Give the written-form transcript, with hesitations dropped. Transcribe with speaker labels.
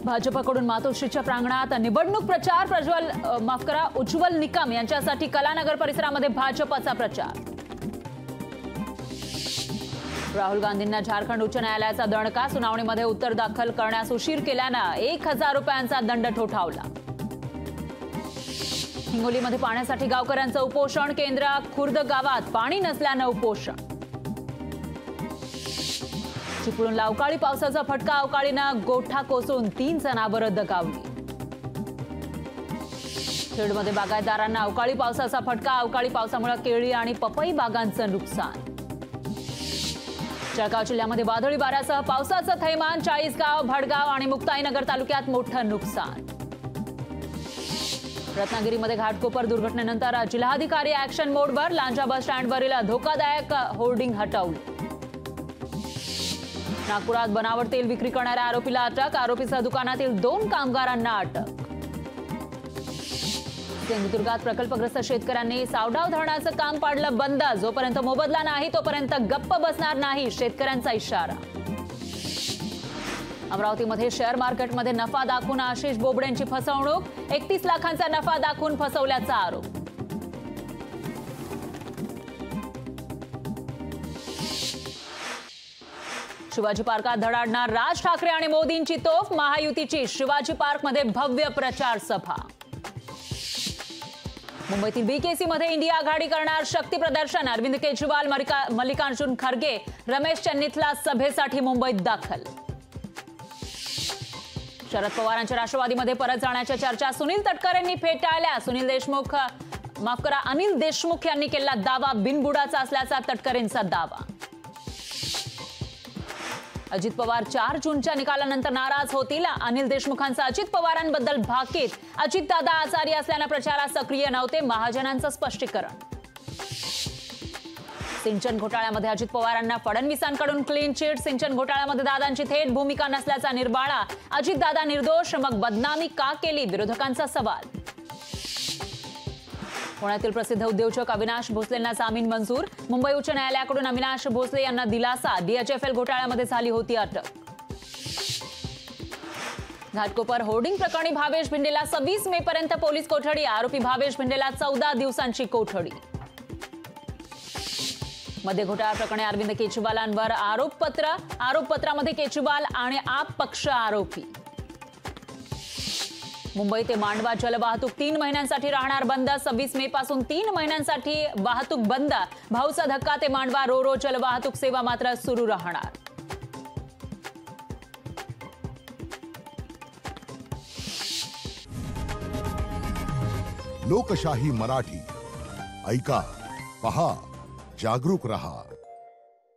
Speaker 1: भाजपकडून मातोश्रीच्या प्रांगणात निवडणूक प्रचार उज्ज्वल निकम यांच्यासाठी कलानगर परिसरामध्ये भाजपचा प्रचार। राहुल गांधींना झारखंड उच्च न्यायालयाचा दणका, सुनावणीमध्ये उत्तर दाखल करण्यास उशीर केल्यानं 1000 रुपयांचा दंड ठोठावला। हिंगोलीमध्ये पाण्यासाठी गावकऱ्यांचं उपोषण, केंद्र खुर्द गावात पाणी नसल्यानं उपोषण। चिपळूणला अवकाळी पावसाचा फटका, अवकाळीनं गोठा कोसळून 3 जनावरं दगावली। खेडमध्ये बागायतदारांना अवकाळी पावसाचा फटका, अवकाळी पावसामुळे केळी आणि पपई बागांचं नुकसान। जळगाव जिल्ह्यामध्ये वादळी वाऱ्यासह पावसाचं थैमान, चाळीसगाव, भडगाव आणि मुक्ताईनगर तालुक्यात मोठं नुकसान। रत्नागिरीमध्ये घाटकोपर दुर्घटनेनंतर जिल्हाधिकारी ऍक्शन मोडवर, लांजा बस स्टँडवरील धोकादायक होर्डिंग हटवले। नागपुरात बनावट तेल विक्री करणाऱ्या आरोपीला अटक, आरोपीसह दुकानातील 2 कामगारांना अटक। सिंधुदुर्गात प्रकल्पग्रस्त शेतकऱ्यांनी सावडाव धरणाचं काम पाडलं बंद, जोपर्यंत मोबदला नाही तोपर्यंत गप्प बसणार नाही, शेतकऱ्यांचा इशारा। अमरावतीमध्ये शेअर मार्केटमध्ये नफा दाखवून आशिष बोबडेंची फसवणूक, 31 लाखांचा नफा दाखवून फसवल्याचा आरोप। शिवाजी पार्कात धडाडणार राज ठाकरे आणि मोदींची तोफ, महायुतीची शिवाजी पार्कमध्ये भव्य प्रचार सभा। मुंबईतील बीकेसी मध्ये इंडिया आघाडी करणार शक्ती प्रदर्शन, अरविंद केजरीवाल, मल्लिकार्जुन खरगे, रमेश चन्नीथला सभेसाठी मुंबईत दाखल। शरद पवारांच्या राष्ट्रवादीमध्ये परत जाण्याच्या चर्चा सुनील तटकरेंनी फेटाळल्या, अनिल देशमुख यांनी केला दावा, बिनबुडाचा असल्याचा तटकरेंचा दावा। अजित पवार 4 जूनच्या निकालानंतर नाराज होतील, अनिल देशमुखांचा अजित पवारांबद्दल भाकीत, अजितदादा आजारी असल्याने प्रचारात सक्रिय नव्हते, महाजनांचं स्पष्टीकरण। सिंचन घोटाळ्यामध्ये अजित पवारांना फडणवीसांकडून क्लीन चिट, सिंचन घोटाळ्यामध्ये दादांची थेट भूमिका नसल्याचा निर्बाळा, अजितदादा निर्दोष, मग बदनामी का केली, विरोधकांचा सवाल। पुण्यातील प्रसिद्ध उद्योजक अविनाश भोसलेंना जामीन मंजूर, मुंबई उच्च न्यायालयाकडून अविनाश भोसले यांना दिलासा, DHFL घोटाळ्यामध्ये झाली होती अटक। घाटकोपर होर्डिंग प्रकरणी भावेश भिंडेला 26 मे पर्यंत पोलीस कोठडी, आरोपी भावेश भिंडेला 14 दिवसांची कोठडी। मध्ये घोटाळा प्रकरणी अरविंद केजरीवालांवर आरोपपत्रामध्ये केजरीवाल आणि आप पक्ष आरोपी। मुंबई ते मांडवा जलवाहतूक 3 महिन्यांसाठी राहणार बंद, 26 मे पासून 3 महिन्यांसाठी वाहतूक बंद, भाऊचा धक्का ते मांडवा रो जलवाहतूक सेवा मात्र सुरू राहणार।
Speaker 2: लोकशाही मराठी ऐका, पहा, जागरूक रहा।